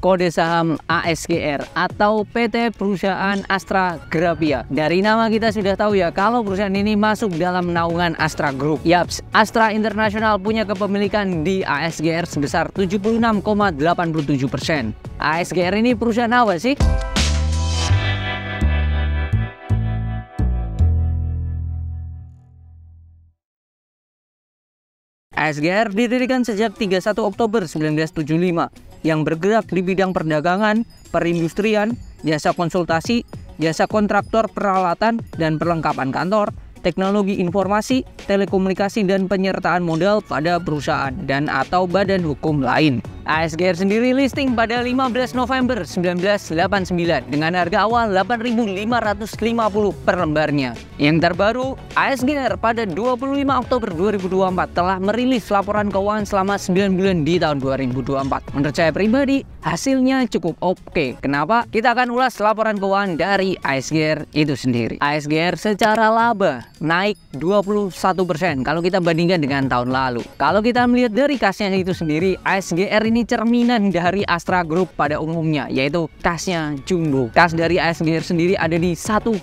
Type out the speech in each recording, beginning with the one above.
kode saham ASGR atau PT Perusahaan Astra Grafia. Dari nama kita sudah tahu ya kalau perusahaan ini masuk dalam naungan Astra Group. Yaps, Astra International punya kepemilikan di ASGR sebesar 76,87%. ASGR ini perusahaan apa sih? ASGR didirikan sejak 31 Oktober 1975 yang bergerak di bidang perdagangan, perindustrian, jasa konsultasi, jasa kontraktor peralatan dan perlengkapan kantor, teknologi informasi, telekomunikasi dan penyertaan modal pada perusahaan dan atau badan hukum lain. ASGR sendiri listing pada 15 November 1989 dengan harga awal 8.550 per lembarnya. Yang terbaru, ASGR pada 25 Oktober 2024 telah merilis laporan keuangan selama 9 bulan di tahun 2024. Menurut saya pribadi, hasilnya cukup oke. Kenapa? Kita akan ulas laporan keuangan dari ASGR itu sendiri. ASGR secara laba naik 21% kalau kita bandingkan dengan tahun lalu. Kalau kita melihat dari kasnya itu sendiri, ASGR ini cerminan dari Astra Group pada umumnya, yaitu kasnya jumbo. Kas dari ASGR sendiri ada di 1,4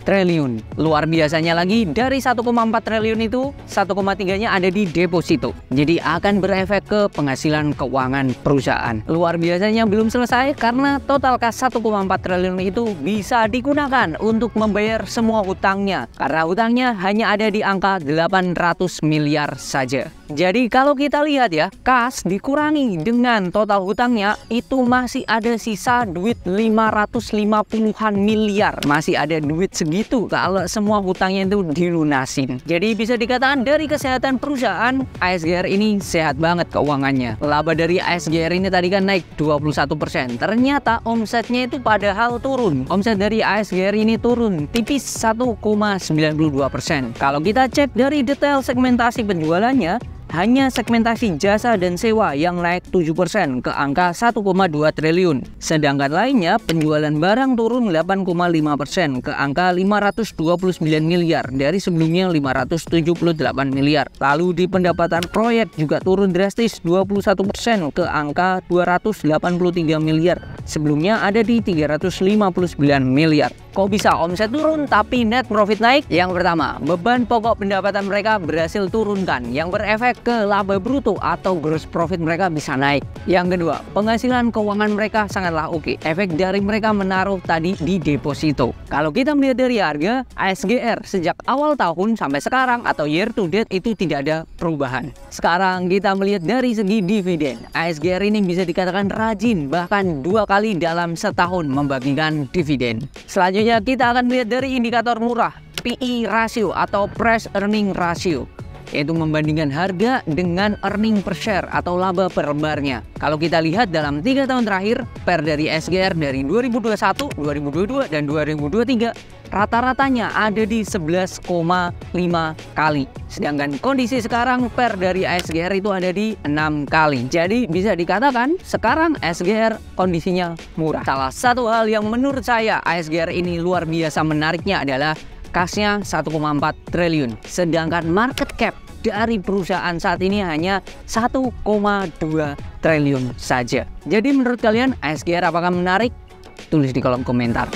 triliun. Luar biasanya lagi, dari 1,4 triliun itu 1,3-nya ada di deposito. Jadi akan berefek ke penghasilan keuangan perusahaan. Luar biasanya belum selesai karena total kas 1,4 triliun itu bisa digunakan untuk membayar semua hutangnya. Karena hutangnya hanya ada di angka 800 miliar saja. Jadi kalau kita lihat ya, kas dikurangi dengan total hutangnya itu masih ada sisa duit 550-an miliar. Masih ada duit segitu kalau semua hutangnya itu dilunasin. Jadi bisa dikatakan dari kesehatan perusahaan, ASGR ini sehat banget keuangannya. Laba dari ASGR ini tadi kan naik 21%. Ternyata omsetnya itu padahal turun. Omset dari ASGR ini turun tipis 1,92%. Kalau kita cek dari detail segmentasi penjualannya, hanya segmentasi jasa dan sewa yang naik 7% ke angka 1,2 triliun. Sedangkan lainnya penjualan barang turun 8,5% ke angka 529 miliar dari sebelumnya 578 miliar. Lalu di pendapatan proyek juga turun drastis 21% ke angka 283 miliar. Sebelumnya ada di 359 miliar. Kok bisa omset turun tapi net profit naik? Yang pertama, beban pokok pendapatan mereka berhasil turunkan yang berefek ke laba bruto atau gross profit mereka bisa naik. Yang kedua, penghasilan keuangan mereka sangatlah oke. Efek dari mereka menaruh tadi di deposito. Kalau kita melihat dari harga, ASGR sejak awal tahun sampai sekarang atau year to date itu tidak ada perubahan. Sekarang kita melihat dari segi dividen. ASGR ini bisa dikatakan rajin, bahkan 2 kali dalam setahun membagikan dividen. Selanjutnya kita akan melihat dari indikator murah, PE ratio atau price earning ratio, yaitu membandingkan harga dengan earning per share atau laba per lembarnya. Kalau kita lihat dalam 3 tahun terakhir, PER dari ASGR dari 2021, 2022, dan 2023 rata-ratanya ada di 11,5 kali. Sedangkan kondisi sekarang PER dari ASGR itu ada di 6 kali. Jadi bisa dikatakan sekarang ASGR kondisinya murah. Salah satu hal yang menurut saya ASGR ini luar biasa menariknya adalah kasnya 1,4 triliun. Sedangkan market cap dari perusahaan saat ini hanya 1,2 triliun saja. Jadi menurut kalian ASGR apakah menarik? Tulis di kolom komentar.